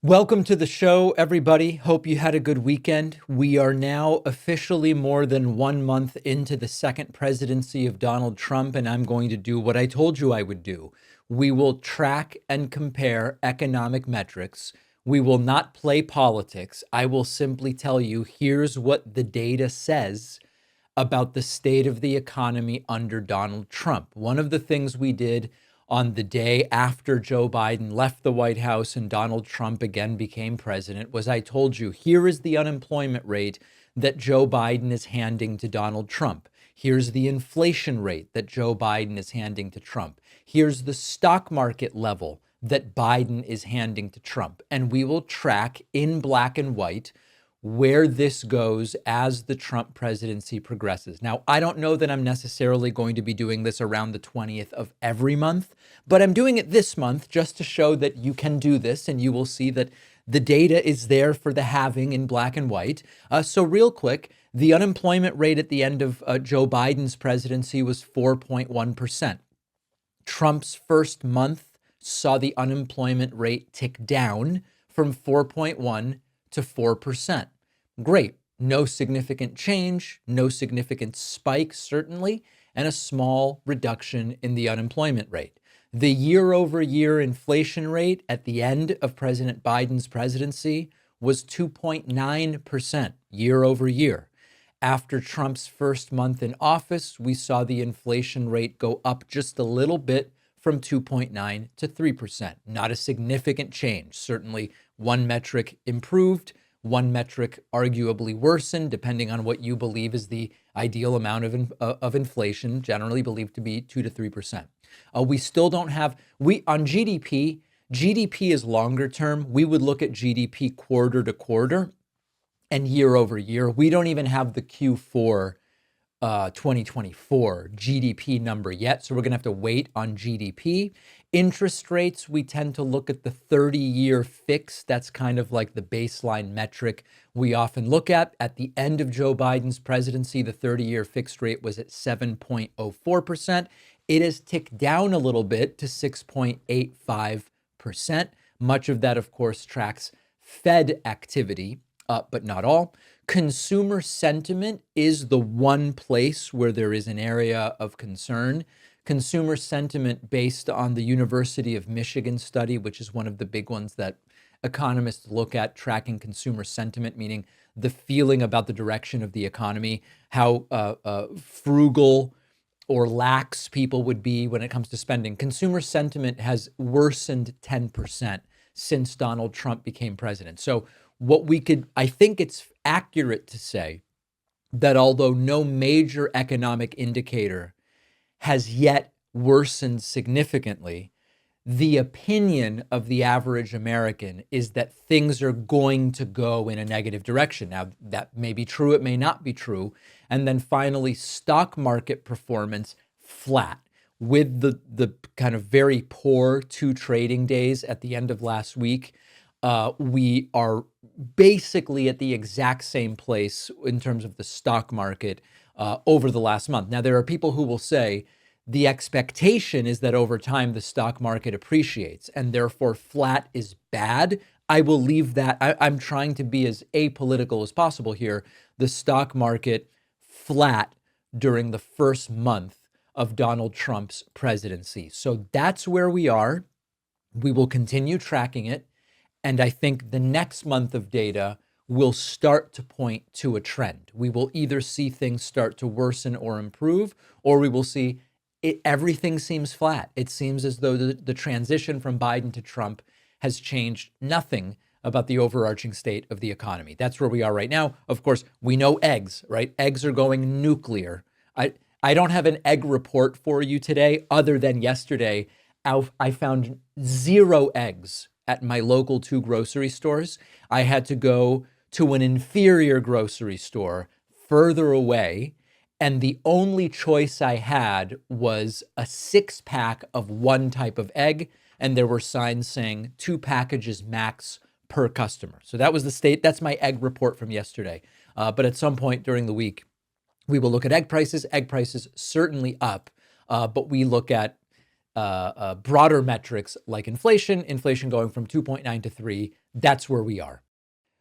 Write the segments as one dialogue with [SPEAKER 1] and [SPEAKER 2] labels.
[SPEAKER 1] Welcome to the show, everybody. Hope you had a good weekend. We are now officially more than 1 month into the second presidency of Donald Trump, and I'm going to do what I told you I would do. We will track and compare economic metrics. We will not play politics. I will simply tell you here's what the data says about the state of the economy under Donald Trump. One of the things we did on the day after Joe Biden left the White House and Donald Trump again became president was I told you, here is the unemployment rate that Joe Biden is handing to Donald Trump. Here's the inflation rate that Joe Biden is handing to Trump. Here's the stock market level that Biden is handing to Trump. And we will track in black and white where this goes as the Trump presidency progresses. Now, I don't know that I'm necessarily going to be doing this around the 20th of every month, but I'm doing it this month just to show that you can do this, and you will see that the data is there for the having in black and white. So real quick, the unemployment rate at the end of Joe Biden's presidency was 4.1%. Trump's first month saw the unemployment rate tick down from 4.1 to 4%. Great. No significant change, no significant spike, certainly, and a small reduction in the unemployment rate. The year over year inflation rate at the end of President Biden's presidency was 2.9% year over year. After Trump's first month in office, we saw the inflation rate go up just a little bit from 2.9 to 3%. Not a significant change. Certainly one metric improved, one metric arguably worsened, depending on what you believe is the ideal amount of inflation, generally believed to be 2 to 3%. We still don't have, on GDP is longer term. We would look at GDP quarter to quarter and year over year. We don't even have the Q4 2024 GDP number yet, so we're going to have to wait on GDP. Interest rates, we tend to look at the 30-year fix. That's kind of like the baseline metric we often look at. At the end of Joe Biden's presidency, the 30-year fixed rate was at 7.04%. It has ticked down a little bit to 6.85%. Much of that, of course, tracks Fed activity, but not all. Consumer sentiment is the one place where there is an area of concern. Consumer sentiment based on the University of Michigan study, which is one of the big ones that economists look at, tracking consumer sentiment, meaning the feeling about the direction of the economy, how frugal or lax people would be when it comes to spending. Consumer sentiment has worsened 10% since Donald Trump became president. So I think it's accurate to say that although no major economic indicator has yet worsened significantly, the opinion of the average American is that things are going to go in a negative direction. Now, that may be true, it may not be true. And then finally, stock market performance flat with the kind of very poor 2 trading days at the end of last week. We are basically at the exact same place in terms of the stock market over the last month. Now, there are people who will say the expectation is that over time the stock market appreciates and therefore flat is bad. I will leave that. I'm trying to be as apolitical as possible here. The stock market flat during the first month of Donald Trump's presidency. So that's where we are. We will continue tracking it. And I think the next month of data will start to point to a trend. We will either see things start to worsen or improve, or we will see everything seems flat. It seems as though the transition from Biden to Trump has changed nothing about the overarching state of the economy. That's where we are right now. Of course, we know eggs, right? Eggs are going nuclear. I don't have an egg report for you today other than yesterday. I found 0 eggs at my local 2 grocery stores. I had to go to an inferior grocery store further away, and the only choice I had was a 6-pack of one type of egg, and there were signs saying 2 packages max per customer. So that was the state. That's my egg report from yesterday. But at some point during the week, we will look at egg prices. Egg prices certainly up, but we look at broader metrics like inflation going from 2.9 to 3, that's where we are.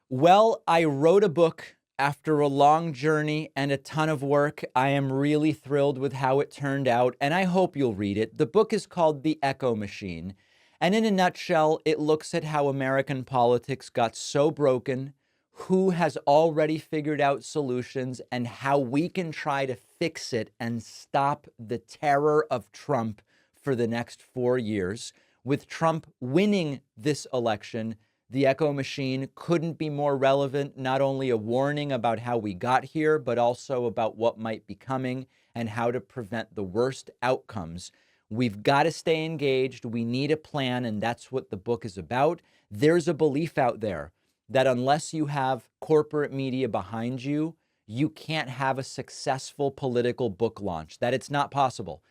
[SPEAKER 1] Well, I wrote a book after a long journey and a ton of work. I am really thrilled with how it turned out, and I hope you'll read it. The book is called The Echo Machine, and in a nutshell, it looks at how American politics got so broken, who has already figured out solutions, and how we can try to fix it and stop the terror of Trump for the next 4 years. With Trump winning this election, The Echo Machine couldn't be more relevant, not only a warning about how we got here, but also about what might be coming and how to prevent the worst outcomes. We've got to stay engaged. We need a plan, and that's what the book is about. There's a belief out there that unless you have corporate media behind you, you can't have a successful political book launch, that it's not possible.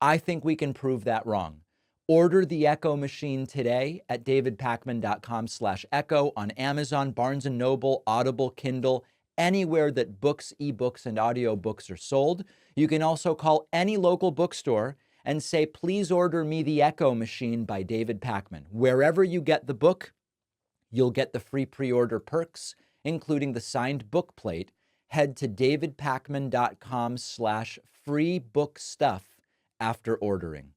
[SPEAKER 1] I think we can prove that wrong. Order The Echo Machine today at davidpakman.com/echo on Amazon, Barnes & Noble, Audible, Kindle, anywhere that books, ebooks, and audiobooks are sold. You can also call any local bookstore and say, please order me The Echo Machine by David Pakman. Wherever you get the book, you'll get the free pre-order perks, including the signed book plate. Head to davidpakman.com/free book stuff after ordering.